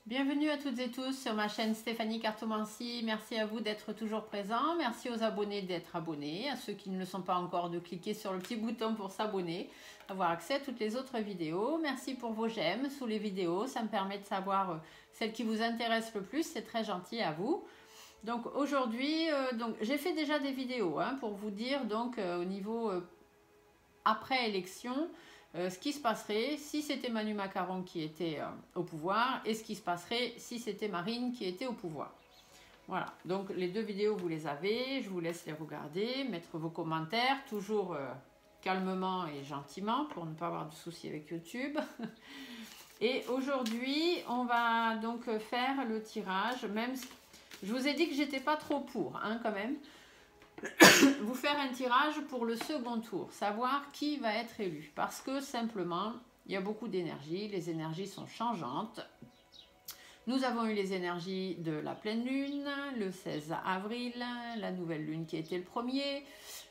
Bienvenue à toutes et tous sur ma chaîne Stéphanie Cartomancie. Merci à vous d'être toujours présents. Merci aux abonnés d'être abonnés. À ceux qui ne le sont pas encore, de cliquer sur le petit bouton pour s'abonner, avoir accès à toutes les autres vidéos. Merci pour vos j'aime sous les vidéos. Ça me permet de savoir celle qui vous intéresse le plus. C'est très gentil à vous. Donc aujourd'hui, j'ai fait déjà des vidéos pour vous dire au niveau après élection, ce qui se passerait si c'était Manu Macaron qui était au pouvoir et ce qui se passerait si c'était Marine qui était au pouvoir. Voilà, donc les deux vidéos vous les avez, je vous laisse les regarder, mettre vos commentaires, toujours calmement et gentiment pour ne pas avoir de soucis avec YouTube. Et aujourd'hui, on va donc faire le tirage, même si je vous ai dit que j'étais pas trop pour, quand même. Vous faire un tirage pour le second tour, savoir qui va être élu. Parce que simplement, il y a beaucoup d'énergie, les énergies sont changeantes. Nous avons eu les énergies de la pleine lune, le 16 avril, la nouvelle lune qui a été le premier,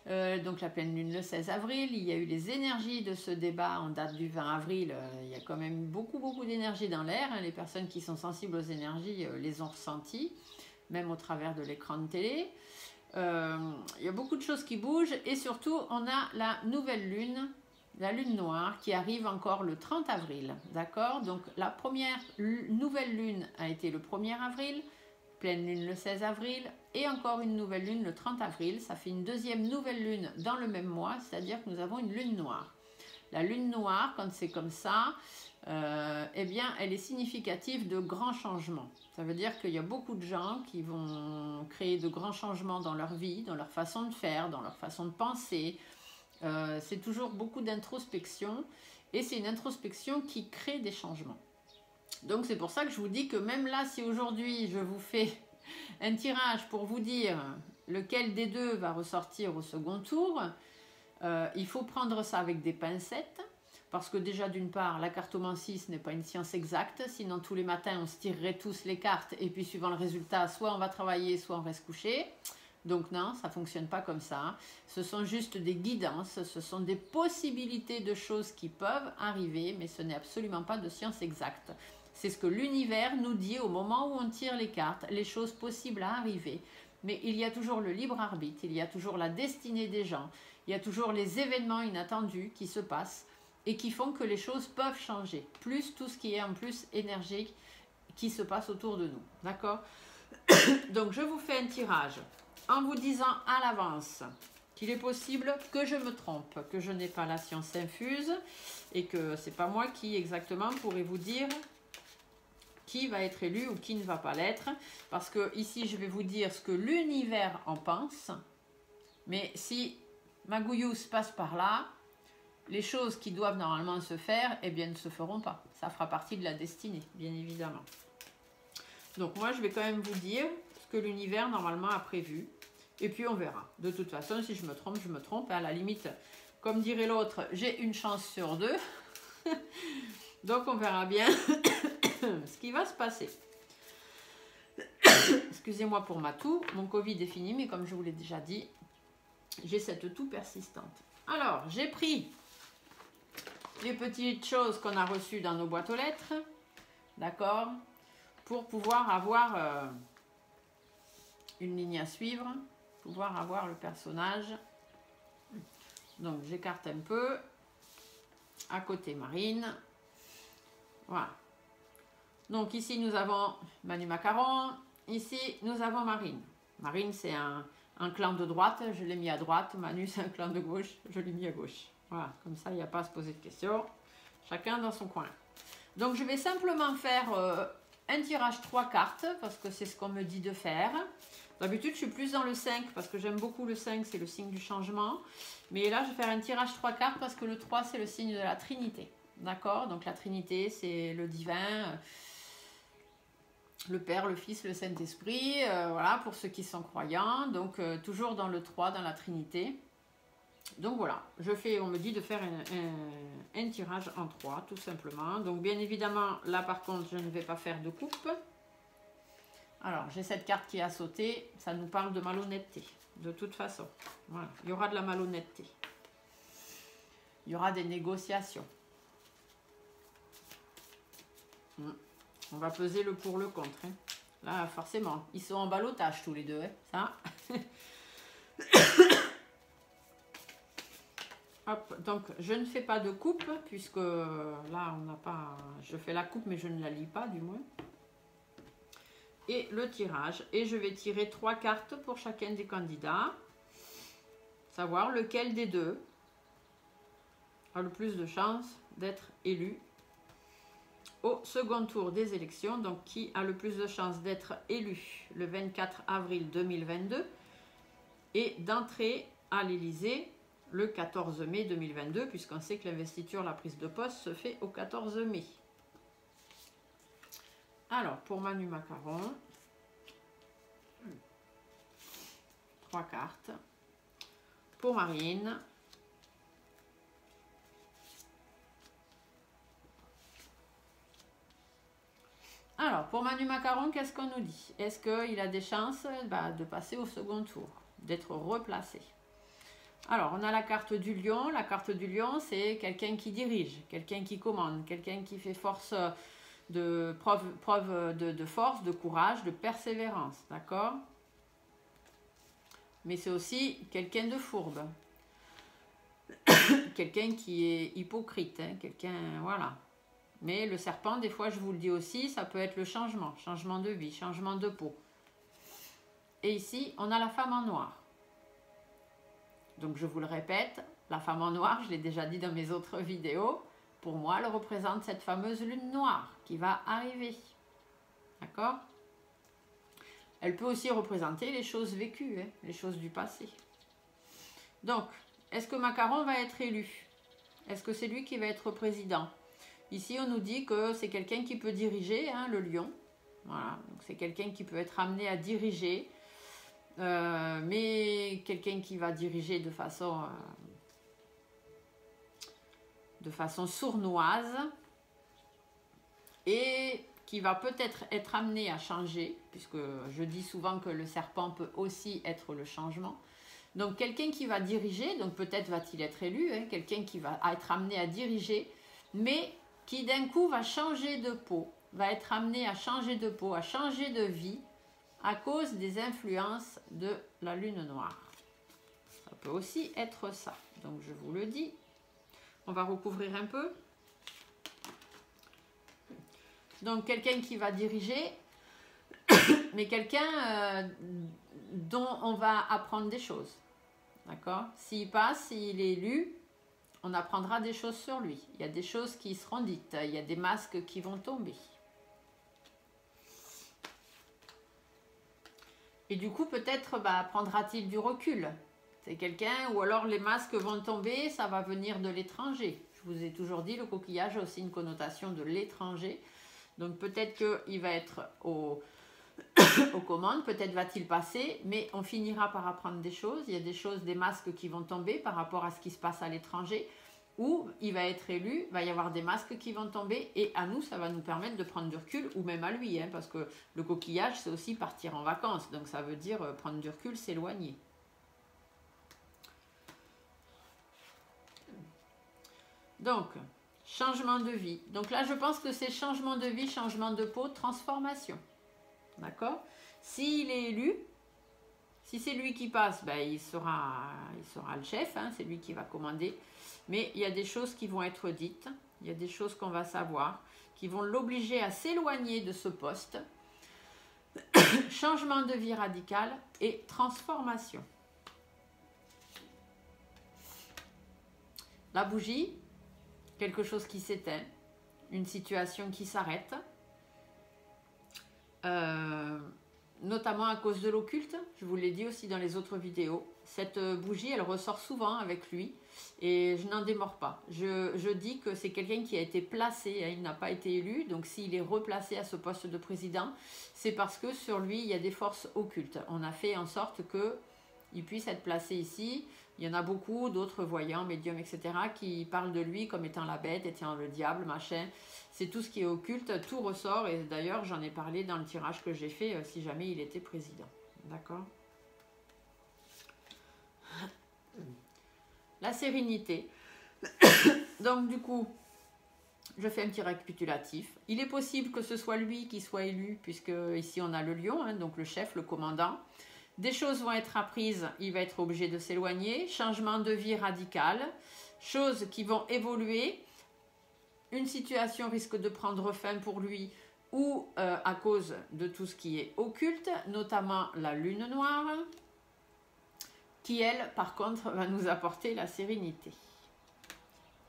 donc la pleine lune le 16 avril. Il y a eu les énergies de ce débat en date du 20 avril. Il y a quand même beaucoup d'énergie dans l'air. Les personnes qui sont sensibles aux énergies les ont ressenties, même au travers de l'écran de télé. Il y a beaucoup de choses qui bougent et surtout on a la nouvelle lune, la lune noire qui arrive encore le 30 avril, d'accord? Donc la première nouvelle lune a été le 1er avril, pleine lune le 16 avril et encore une nouvelle lune le 30 avril. Ça fait une deuxième nouvelle lune dans le même mois, c'est-à-dire que nous avons une lune noire. La lune noire, quand c'est comme ça, eh bien, elle est significative de grands changements. Ça veut dire qu'il y a beaucoup de gens qui vont créer de grands changements dans leur vie, dans leur façon de faire, dans leur façon de penser. C'est toujours beaucoup d'introspection et c'est une introspection qui crée des changements. Donc c'est pour ça que je vous dis que même là, si aujourd'hui je vous fais un tirage pour vous dire lequel des deux va ressortir au second tour, il faut prendre ça avec des pincettes. Parce que déjà d'une part, la cartomancie ce n'est pas une science exacte, sinon tous les matins on se tirerait tous les cartes et puis suivant le résultat, soit on va travailler, soit on va se coucher. Donc non, ça ne fonctionne pas comme ça. Ce sont juste des guidances, ce sont des possibilités de choses qui peuvent arriver, mais ce n'est absolument pas de science exacte. C'est ce que l'univers nous dit au moment où on tire les cartes, les choses possibles à arriver. Mais il y a toujours le libre arbitre, il y a toujours la destinée des gens, il y a toujours les événements inattendus qui se passent et qui font que les choses peuvent changer, plus tout ce qui est en plus énergique qui se passe autour de nous, d'accord? Donc je vous fais un tirage en vous disant à l'avance qu'il est possible que je me trompe, que je n'ai pas la science infuse et que c'est pas moi qui exactement pourrait vous dire qui va être élu ou qui ne va pas l'être, parce que ici je vais vous dire ce que l'univers en pense, mais si Magouillous passe par là, les choses qui doivent normalement se faire, eh bien, ne se feront pas. Ça fera partie de la destinée, bien évidemment. Donc moi, je vais quand même vous dire ce que l'univers, normalement, a prévu. Et puis, on verra. De toute façon, si je me trompe, je me trompe. À la limite, comme dirait l'autre, j'ai une chance sur deux. Donc, on verra bien ce qui va se passer. Excusez-moi pour ma toux. Mon Covid est fini, mais comme je vous l'ai déjà dit, j'ai cette toux persistante. Alors, j'ai pris les petites choses qu'on a reçues dans nos boîtes aux lettres, d'accord, pour pouvoir avoir une ligne à suivre, pouvoir avoir le personnage. Donc j'écarte un peu, à côté Marine, voilà. Donc ici nous avons Manu Macaron, ici nous avons Marine. Marine c'est un clan de droite, je l'ai mis à droite, Manu c'est un clan de gauche, je l'ai mis à gauche. Voilà, comme ça, il n'y a pas à se poser de questions. Chacun dans son coin. Donc, je vais simplement faire un tirage 3 cartes, parce que c'est ce qu'on me dit de faire. D'habitude, je suis plus dans le 5, parce que j'aime beaucoup le 5, c'est le signe du changement. Mais là, je vais faire un tirage 3 cartes, parce que le 3, c'est le signe de la Trinité. D'accord? Donc, la Trinité, c'est le divin, le Père, le Fils, le Saint-Esprit. Voilà, pour ceux qui sont croyants. Donc, toujours dans le 3, dans la Trinité. Donc voilà, on me dit de faire un tirage en 3, tout simplement. Donc bien évidemment, là par contre, je ne vais pas faire de coupe. Alors, j'ai cette carte qui a sauté, ça nous parle de malhonnêteté, de toute façon. Voilà, il y aura de la malhonnêteté. Il y aura des négociations. On va peser le pour, le contre. Hein. Là, forcément, ils sont en ballottage tous les deux. Hein, ça. Hop, donc, je ne fais pas de coupe, puisque là, on n'a pas... Je fais la coupe, mais je ne la lis pas, du moins. Et le tirage. Et je vais tirer 3 cartes pour chacun des candidats. Savoir lequel des deux a le plus de chances d'être élu au second tour des élections. Donc, qui a le plus de chances d'être élu le 24 avril 2022 et d'entrer à l'Élysée le 14 mai 2022, puisqu'on sait que l'investiture, la prise de poste, se fait au 14 mai. Alors, pour Manu Macaron, 3 cartes. Pour Marine, alors, pour Manu Macaron, qu'est-ce qu'on nous dit? Est-ce qu'il a des chances de passer au second tour, d'être replacé? Alors, on a la carte du lion. La carte du lion, c'est quelqu'un qui dirige, quelqu'un qui commande, quelqu'un qui fait force de preuve de force, de courage, de persévérance, d'accord? Mais c'est aussi quelqu'un de fourbe, quelqu'un qui est hypocrite, hein, quelqu'un, voilà. Mais le serpent, des fois, je vous le dis aussi, ça peut être le changement, changement de vie, changement de peau. Et ici, on a la femme en noir. Donc, je vous le répète, la femme en noir, je l'ai déjà dit dans mes autres vidéos, pour moi, elle représente cette fameuse lune noire qui va arriver. D'accord? Elle peut aussi représenter les choses vécues, hein, les choses du passé. Donc, est-ce que Macaron va être élu? Est-ce que c'est lui qui va être président? Ici, on nous dit que c'est quelqu'un qui peut diriger, hein, le lion. Voilà, donc c'est quelqu'un qui peut être amené à diriger, mais quelqu'un qui va diriger de façon sournoise et qui va peut-être être amené à changer, puisque je dis souvent que le serpent peut aussi être le changement. Donc quelqu'un qui va diriger, donc peut-être va-t-il être élu, hein, quelqu'un qui va être amené à diriger, mais qui d'un coup va changer de peau, va être amené à changer de peau, à changer de vie, à cause des influences de la lune noire. Ça peut aussi être ça, donc je vous le dis. On va recouvrir un peu. Donc quelqu'un qui va diriger, mais quelqu'un dont on va apprendre des choses. D'accord? S'il passe, s'il est élu, on apprendra des choses sur lui. Il y a des choses qui seront dites. Il y a des masques qui vont tomber. Et du coup, peut-être prendra-t-il du recul. C'est quelqu'un, ou alors les masques vont tomber, ça va venir de l'étranger. Je vous ai toujours dit, le coquillage a aussi une connotation de l'étranger. Donc peut-être qu'il va être aux commandes, peut-être va-t-il passer, mais on finira par apprendre des choses. Il y a des choses, des masques qui vont tomber par rapport à ce qui se passe à l'étranger, ou il va être élu, il va y avoir des masques qui vont tomber, et à nous, ça va nous permettre de prendre du recul, ou même à lui, hein, parce que le coquillage, c'est aussi partir en vacances, donc ça veut dire prendre du recul, s'éloigner. Donc, changement de vie. Donc là, je pense que c'est changement de vie, changement de peau, transformation. D'accord? S'il est élu, si c'est lui qui passe, il sera le chef, hein, c'est lui qui va commander. Mais il y a des choses qui vont être dites, il y a des choses qu'on va savoir, qui vont l'obliger à s'éloigner de ce poste. Changement de vie radical et transformation. La bougie, quelque chose qui s'éteint, une situation qui s'arrête, notamment à cause de l'occulte, je vous l'ai dit aussi dans les autres vidéos. Cette bougie, elle ressort souvent avec lui et je n'en démords pas. Je dis que c'est quelqu'un qui a été placé, hein, il n'a pas été élu, donc s'il est replacé à ce poste de président, c'est parce que sur lui, il y a des forces occultes. On a fait en sorte qu'il puisse être placé ici. Il y en a beaucoup d'autres voyants, médiums, etc. qui parlent de lui comme étant la bête, étant le diable, machin. C'est tout ce qui est occulte, tout ressort. Et d'ailleurs, j'en ai parlé dans le tirage que j'ai fait, si jamais il était président. D'accord? La sérénité. Donc du coup, Je fais un petit récapitulatif. Il est possible que ce soit lui qui soit élu, puisque ici on a le lion, hein, donc le chef, le commandant. Des choses vont être apprises, il va être obligé de s'éloigner. Changement de vie radical. Choses qui vont évoluer. Une situation risque de prendre fin pour lui ou à cause de tout ce qui est occulte, notamment la lune noire, qui elle, par contre, va nous apporter la sérénité.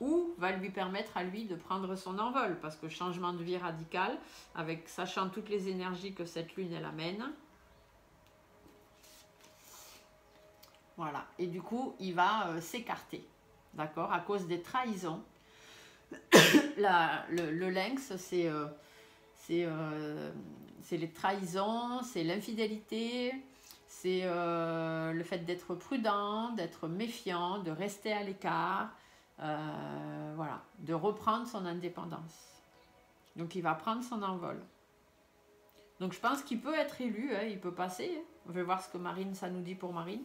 Ou va lui permettre à lui de prendre son envol, parce que changement de vie radical, avec sachant toutes les énergies que cette lune elle amène. Voilà, et du coup, il va s'écarter, d'accord, à cause des trahisons. Le lynx, c'est les trahisons, c'est l'infidélité, c'est le fait d'être prudent, d'être méfiant, de rester à l'écart, voilà, de reprendre son indépendance. Donc il va prendre son envol. Donc je pense qu'il peut être élu, hein, il peut passer. On va voir ce que Marine, ça nous dit pour Marine.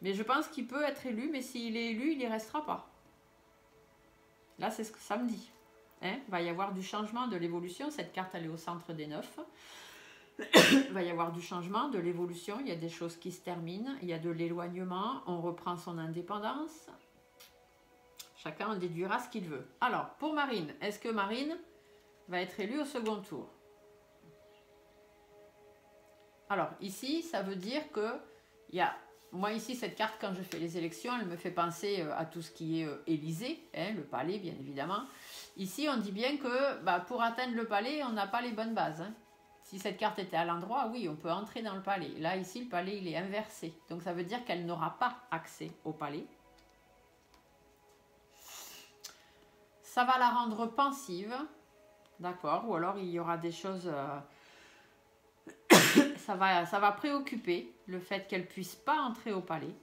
Mais je pense qu'il peut être élu, mais s'il est élu, il n'y restera pas. Là, c'est ce que ça me dit. Hein, il va y avoir du changement, de l'évolution. Cette carte, elle est au centre des 9. Il va y avoir du changement, de l'évolution. Il y a des choses qui se terminent. Il y a de l'éloignement. On reprend son indépendance. Chacun en déduira ce qu'il veut. Alors, pour Marine, est-ce que Marine va être élue au second tour? Alors, ici, ça veut dire que il y a... Moi, ici, cette carte, quand je fais les élections, elle me fait penser à tout ce qui est Élysée, hein, le palais, bien évidemment. Ici, on dit bien que pour atteindre le palais, on n'a pas les bonnes bases. Hein. Si cette carte était à l'endroit, oui, on peut entrer dans le palais. Là, ici, le palais, il est inversé. Donc, ça veut dire qu'elle n'aura pas accès au palais. Ça va la rendre pensive, d'accord? Ou alors, il y aura des choses... ça va préoccuper le fait qu'elle ne puisse pas entrer au palais.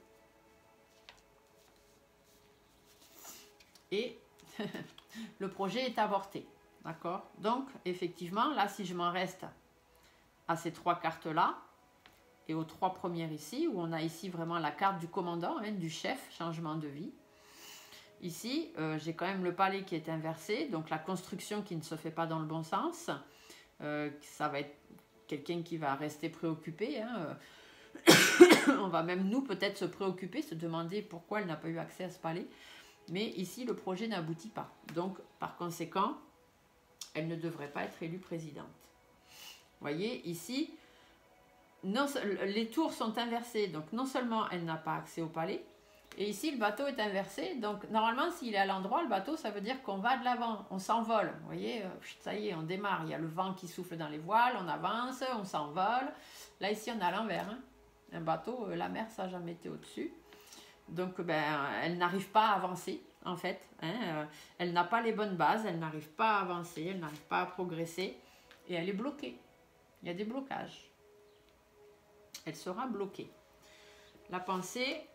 Et le projet est avorté. D'accord? Donc, effectivement, là, si je m'en reste à ces trois cartes-là, et aux trois premières ici, où on a ici vraiment la carte du commandant, hein, du chef, changement de vie. Ici, j'ai quand même le palais qui est inversé, donc la construction qui ne se fait pas dans le bon sens. Ça va être quelqu'un qui va rester préoccupé. Hein. On va même, nous, peut-être se préoccuper, se demander pourquoi elle n'a pas eu accès à ce palais. Mais ici, le projet n'aboutit pas. Donc, par conséquent, elle ne devrait pas être élue présidente. Vous voyez, ici, non, les tours sont inversées. Donc, non seulement elle n'a pas accès au palais, et ici, le bateau est inversé. Donc, normalement, s'il est à l'endroit, le bateau, ça veut dire qu'on va de l'avant, on s'envole. Vous voyez, ça y est, on démarre. Il y a le vent qui souffle dans les voiles, on avance, on s'envole. Là, ici, on est à l'envers. Hein. Un bateau, la mer, ça n'a jamais été au-dessus. Donc, elle n'arrive pas à avancer, en fait. Hein. Elle n'a pas les bonnes bases, elle n'arrive pas à avancer, elle n'arrive pas à progresser. Et elle est bloquée. Il y a des blocages. Elle sera bloquée. La pensée...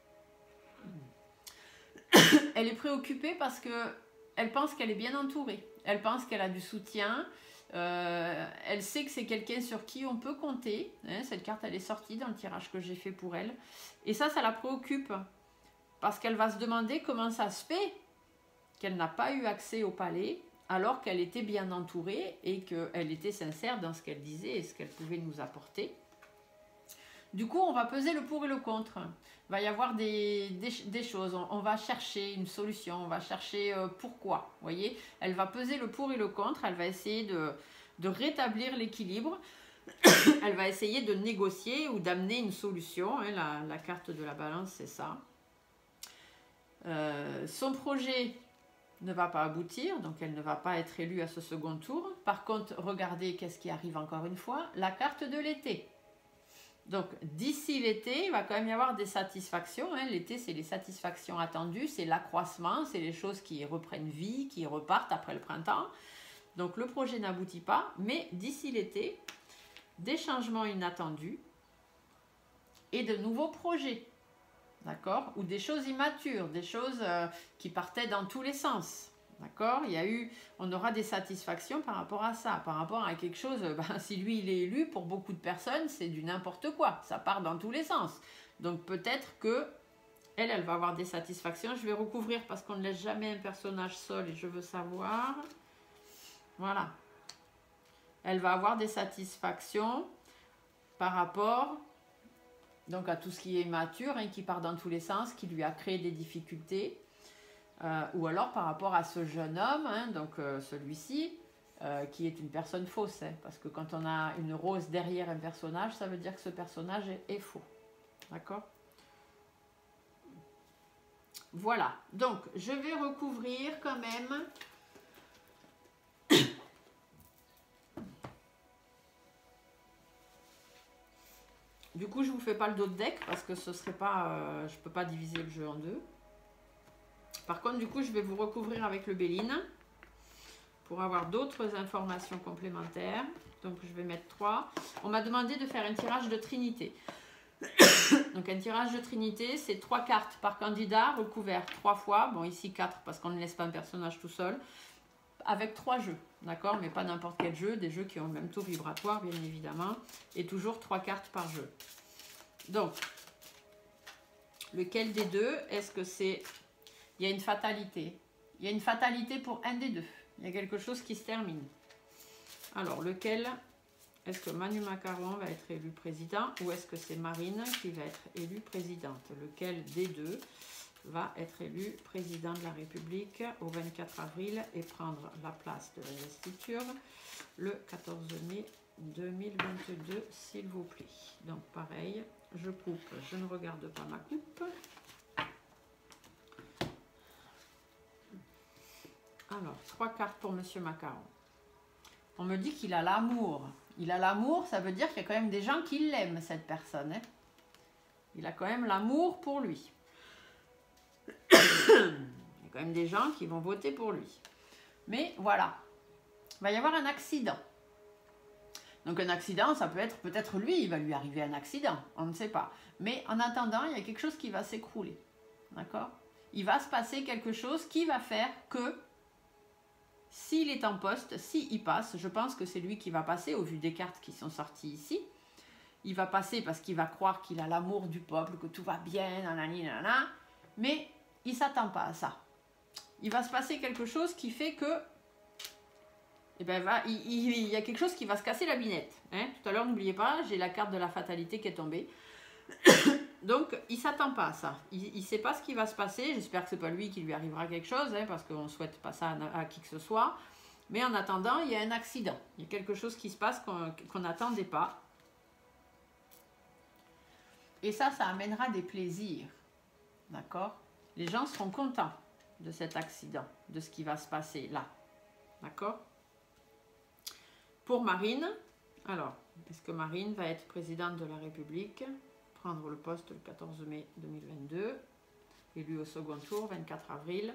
Elle est préoccupée parce qu'elle pense qu'elle est bien entourée. Elle pense qu'elle a du soutien. Elle sait que c'est quelqu'un sur qui on peut compter. Hein, cette carte, elle est sortie dans le tirage que j'ai fait pour elle. Et ça la préoccupe. Parce qu'elle va se demander comment ça se fait qu'elle n'a pas eu accès au palais alors qu'elle était bien entourée et qu'elle était sincère dans ce qu'elle disait et ce qu'elle pouvait nous apporter. Du coup, on va peser le pour et le contre. Il va y avoir des choses. On va chercher une solution. On va chercher pourquoi. Vous voyez, elle va peser le pour et le contre. Elle va essayer de rétablir l'équilibre. Elle va essayer de négocier ou d'amener une solution. Hein, la carte de la balance, c'est ça. Son projet ne va pas aboutir. Donc, elle ne va pas être élue à ce second tour. Par contre, regardez qu'est-ce qui arrive encore une fois. La carte de l'été. Donc, d'ici l'été, il va quand même y avoir des satisfactions. Hein. L'été, c'est les satisfactions attendues, c'est l'accroissement, c'est les choses qui reprennent vie, qui repartent après le printemps. Donc, le projet n'aboutit pas, mais d'ici l'été, des changements inattendus et de nouveaux projets, d'accord? Ou des choses immatures, des choses qui partaient dans tous les sens. D'accord? On aura des satisfactions par rapport à ça, par rapport à quelque chose, si lui il est élu, pour beaucoup de personnes, c'est du n'importe quoi, ça part dans tous les sens. Donc peut-être que elle va avoir des satisfactions. Je vais recouvrir parce qu'on ne laisse jamais un personnage seul et je veux savoir. Voilà. Elle va avoir des satisfactions par rapport donc à tout ce qui est immature, hein, qui part dans tous les sens, qui lui a créé des difficultés. Ou alors par rapport à ce jeune homme, hein, donc celui-ci, qui est une personne fausse. Hein, parce que quand on a une rose derrière un personnage, ça veut dire que ce personnage est faux. D'accord? Voilà. Donc, je vais recouvrir quand même... Du coup, je ne vous fais pas le dos de deck parce que ce serait pas, je ne peux pas diviser le jeu en deux. Par contre, du coup, je vais vous recouvrir avec le Béline pour avoir d'autres informations complémentaires. Donc, je vais mettre 3. On m'a demandé de faire un tirage de Trinité. Donc, un tirage de Trinité, c'est 3 cartes par candidat recouvert 3 fois. Bon, ici 4 parce qu'on ne laisse pas un personnage tout seul. Avec 3 jeux, d'accord? Mais pas n'importe quel jeu, des jeux qui ont le même taux vibratoire, bien évidemment. Et toujours 3 cartes par jeu. Donc, lequel des deux? Est-ce que c'est... Il y a une fatalité. Il y a une fatalité pour un des deux. Il y a quelque chose qui se termine. Alors, lequel? Est-ce que Manu Macaron va être élu président ou est-ce que c'est Marine qui va être élue présidente? Lequel des deux va être élu président de la République au 24 avril et prendre la place de l'investiture le 14 mai 2022, s'il vous plaît. Donc, pareil, je coupe, je ne regarde pas ma coupe. Alors, 3 cartes pour Monsieur Macaron. On me dit qu'il a l'amour. Il a l'amour, ça veut dire qu'il y a quand même des gens qui l'aiment, cette personne. Hein. Il a quand même l'amour pour lui. Il y a quand même des gens qui vont voter pour lui. Mais voilà, il va y avoir un accident. Donc un accident, ça peut être peut-être lui, il va lui arriver un accident, on ne sait pas. Mais en attendant, il y a quelque chose qui va s'écrouler. D'accord? Il va se passer quelque chose qui va faire que s'il est en poste, s'il passe, je pense que c'est lui qui va passer au vu des cartes qui sont sorties ici. Il va passer parce qu'il va croire qu'il a l'amour du peuple, que tout va bien, nanani, nanana, mais il ne s'attend pas à ça. Il va se passer quelque chose qui fait que eh ben, il y a quelque chose qui va se casser la binette. Hein. Tout à l'heure, n'oubliez pas, j'ai la carte de la fatalité qui est tombée. Donc, il ne s'attend pas à ça. Il ne sait pas ce qui va se passer. J'espère que ce n'est pas lui qui lui arrivera quelque chose, hein, parce qu'on ne souhaite pas ça à qui que ce soit. Mais en attendant, il y a un accident. Il y a quelque chose qui se passe qu'on n'attendait pas. Et ça amènera des plaisirs. D'accord? Les gens seront contents de cet accident, de ce qui va se passer là. D'accord? Pour Marine, alors, est-ce que Marine va être présidente de la République, prendre le poste le 14 mai 2022, élue au second tour, 24 avril.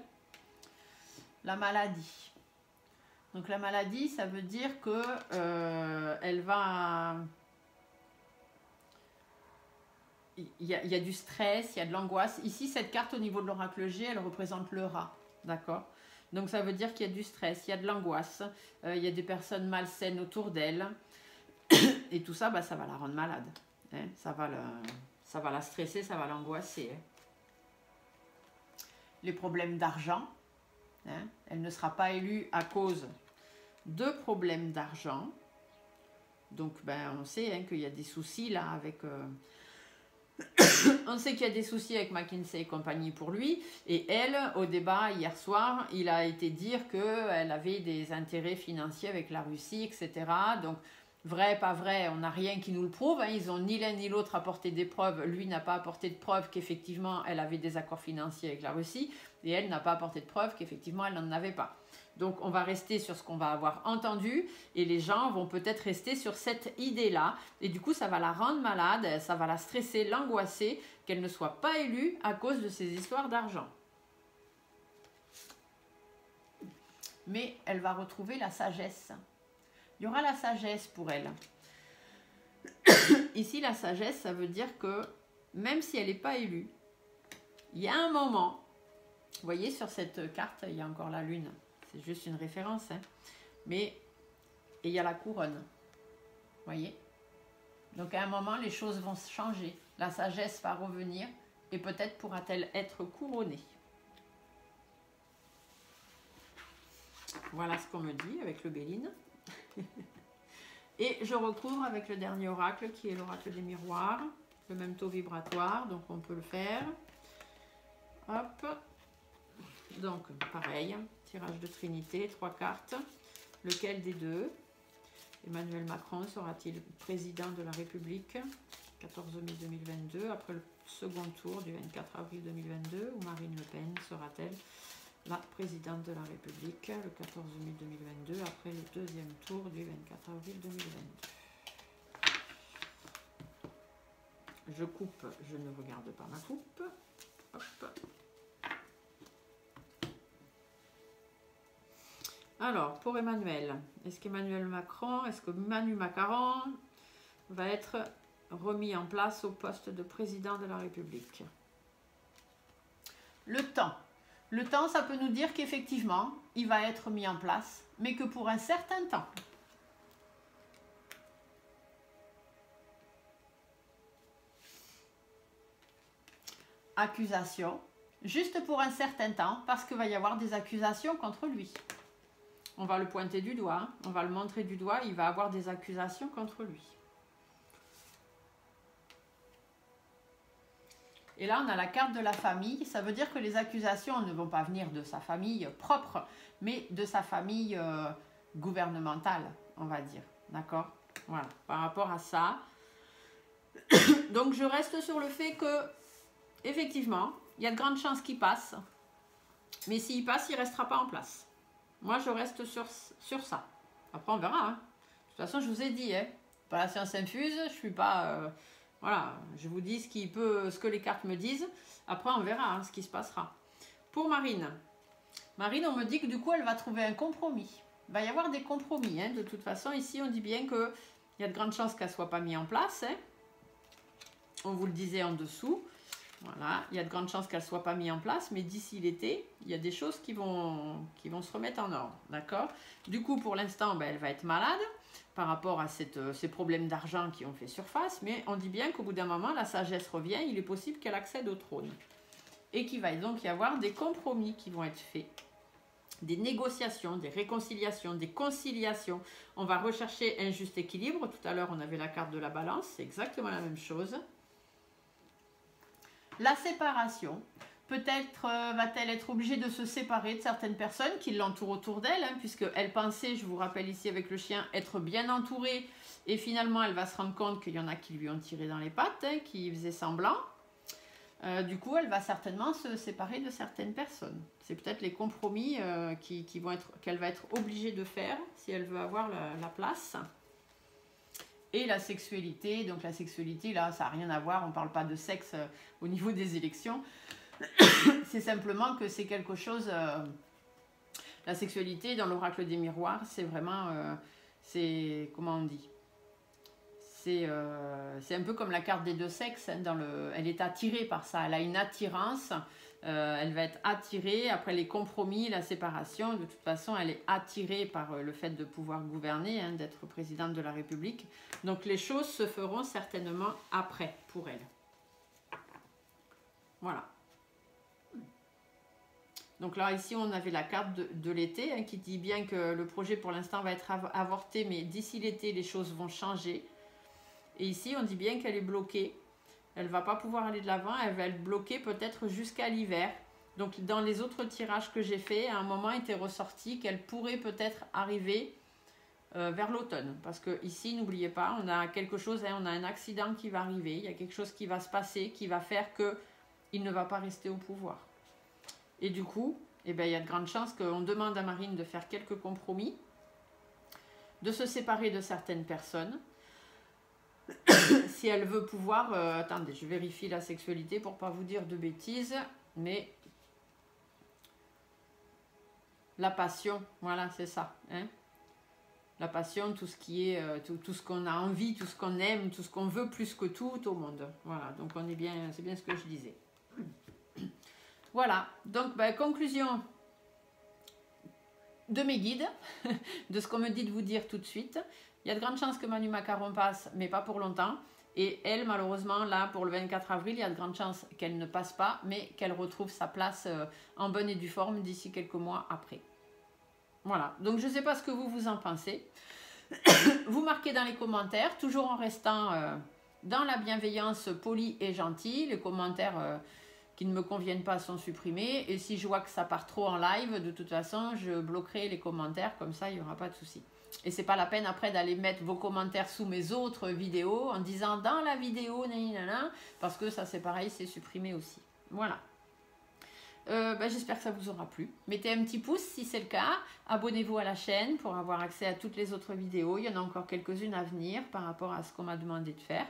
La maladie. Donc la maladie, ça veut dire que elle va... Il y a du stress, il y a de l'angoisse. Ici, cette carte au niveau de l'oracle G, elle représente le rat. D'accord? Donc ça veut dire qu'il y a du stress, il y a de l'angoisse, il y a des personnes malsaines autour d'elle. Et tout ça, bah, ça va la rendre malade. Hein? Ça va la stresser, ça va l'angoisser. Hein? Les problèmes d'argent. Hein? Elle ne sera pas élue à cause de problèmes d'argent. Donc ben, on sait hein, qu'il y a des soucis là avec... On sait qu'il y a des soucis avec McKinsey et compagnie pour lui. Et elle, au débat hier soir, il a été dire qu'elle avait des intérêts financiers avec la Russie, etc. Donc, vrai, pas vrai, on n'a rien qui nous le prouve. Hein. Ils n'ont ni l'un ni l'autre apporté des preuves. Lui n'a pas apporté de preuves qu'effectivement, elle avait des accords financiers avec la Russie. Et elle n'a pas apporté de preuves qu'effectivement, elle n'en avait pas. Donc, on va rester sur ce qu'on va avoir entendu et les gens vont peut-être rester sur cette idée-là. Et du coup, ça va la rendre malade, ça va la stresser, l'angoisser, qu'elle ne soit pas élue à cause de ces histoires d'argent. Mais elle va retrouver la sagesse. Il y aura la sagesse pour elle. Ici, la sagesse, ça veut dire que même si elle n'est pas élue, il y a un moment, vous voyez sur cette carte, il y a encore la lune. C'est juste une référence, hein. Mais il y a la couronne, voyez. Donc à un moment, les choses vont changer. La sagesse va revenir et peut-être pourra-t-elle être couronnée. Voilà ce qu'on me dit avec le Béline. Et je recouvre avec le dernier oracle qui est l'oracle des miroirs. Le même taux vibratoire, donc on peut le faire. Hop. Donc pareil, tirage de Trinité, 3 cartes. Lequel des deux? Emmanuel Macron sera-t-il président de la République 14 mai 2022 après le second tour du 24 avril 2022 ou Marine Le Pen sera-t-elle la présidente de la République le 14 mai 2022 après le deuxième tour du 24 avril 2022. Je coupe, je ne regarde pas ma coupe. Hop. Alors, pour Emmanuel, est-ce qu'Emmanuel Macron, est-ce que Manu Macaron va être remis en place au poste de président de la République? Le temps. Le temps, ça peut nous dire qu'effectivement, il va être mis en place, mais que pour un certain temps. Accusation, juste pour un certain temps, parce qu'il va y avoir des accusations contre lui. On va le pointer du doigt, hein. On va le montrer du doigt, il va avoir des accusations contre lui. Et là, on a la carte de la famille. Ça veut dire que les accusations ne vont pas venir de sa famille propre, mais de sa famille gouvernementale, on va dire. D'accord? Voilà, par rapport à ça. Donc, je reste sur le fait que, effectivement, il y a de grandes chances qu'il passe. Mais s'il passe, il ne restera pas en place. Moi, je reste sur ça. Après, on verra. Hein. De toute façon, je vous ai dit, hein, pas la science infuse, je suis pas... voilà, je vous dis ce que les cartes me disent. Après, on verra hein, ce qui se passera. Pour Marine. Marine, on me dit que du coup, elle va trouver un compromis. Il va y avoir des compromis. Hein. De toute façon, ici, on dit bien qu'il y a de grandes chances qu'elle ne soit pas mise en place. Hein. On vous le disait en dessous. Voilà, il y a de grandes chances qu'elle ne soit pas mise en place, mais d'ici l'été, il y a des choses qui vont se remettre en ordre, d'accord? Du coup, pour l'instant, ben, elle va être malade par rapport à ces problèmes d'argent qui ont fait surface, mais on dit bien qu'au bout d'un moment, la sagesse revient, il est possible qu'elle accède au trône. Et qu'il va donc y avoir des compromis qui vont être faits, des négociations, des réconciliations, des conciliations. On va rechercher un juste équilibre. Tout à l'heure, on avait la carte de la balance, c'est exactement la même chose. La séparation, peut-être va-t-elle être obligée de se séparer de certaines personnes qui l'entourent autour d'elle, hein, puisqu'elle pensait, je vous rappelle ici avec le chien, être bien entourée, et finalement elle va se rendre compte qu'il y en a qui lui ont tiré dans les pattes, hein, qui faisaient semblant. Du coup, elle va certainement se séparer de certaines personnes. C'est peut-être les compromis qu'elle va être obligée de faire si elle veut avoir la place. Et la sexualité, donc la sexualité, là, ça n'a rien à voir, on ne parle pas de sexe au niveau des élections. C'est simplement que c'est quelque chose... la sexualité, dans l'oracle des miroirs, c'est vraiment... comment on dit? C'est un peu comme la carte des deux sexes. Hein, elle est attirée par ça, elle a une attirance. Elle va être attirée après les compromis, la séparation. De toute façon, elle est attirée par le fait de pouvoir gouverner, hein, d'être présidente de la République. Donc, les choses se feront certainement après pour elle. Voilà. Donc là, ici, on avait la carte de l'été hein, qui dit bien que le projet, pour l'instant, va être avorté, mais d'ici l'été, les choses vont changer. Et ici, on dit bien qu'elle est bloquée. Elle ne va pas pouvoir aller de l'avant, elle va être bloquée peut-être jusqu'à l'hiver. Donc dans les autres tirages que j'ai faits, à un moment était ressorti qu'elle pourrait peut-être arriver vers l'automne. Parce que ici, n'oubliez pas, on a quelque chose, hein, on a un accident qui va arriver, il y a quelque chose qui va se passer, qui va faire qu'il ne va pas rester au pouvoir. Et du coup, eh ben, il y a de grandes chances qu'on demande à Marine de faire quelques compromis, de se séparer de certaines personnes, si elle veut pouvoir... attendez, je vérifie la sexualité pour ne pas vous dire de bêtises, mais la passion, voilà, c'est ça. Hein, la passion, tout ce qui est... tout ce qu'on a envie, tout ce qu'on aime, tout ce qu'on veut plus que tout au monde. Voilà, donc on est bien, c'est bien ce que je disais. Voilà, donc ben, conclusion de mes guides, de ce qu'on me dit de vous dire tout de suite. Il y a de grandes chances que Manu Macaron passe, mais pas pour longtemps. Et elle, malheureusement, là, pour le 24 avril, il y a de grandes chances qu'elle ne passe pas, mais qu'elle retrouve sa place en bonne et due forme d'ici quelques mois après. Voilà, donc je ne sais pas ce que vous en pensez. Vous marquez dans les commentaires, toujours en restant dans la bienveillance polie et gentille. Les commentaires qui ne me conviennent pas sont supprimés. Et si je vois que ça part trop en live, de toute façon, je bloquerai les commentaires. Comme ça, il n'y aura pas de souci. Et c'est pas la peine après d'aller mettre vos commentaires sous mes autres vidéos en disant dans la vidéo, nanana, parce que ça c'est pareil, c'est supprimé aussi. Voilà. J'espère que ça vous aura plu. Mettez un petit pouce si c'est le cas. Abonnez-vous à la chaîne pour avoir accès à toutes les autres vidéos. Il y en a encore quelques-unes à venir par rapport à ce qu'on m'a demandé de faire.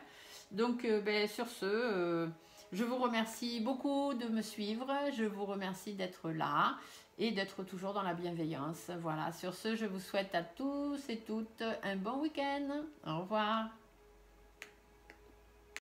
Donc sur ce, je vous remercie beaucoup de me suivre. Je vous remercie d'être là et d'être toujours dans la bienveillance. Voilà, sur ce, je vous souhaite à tous et toutes un bon week-end. Au revoir.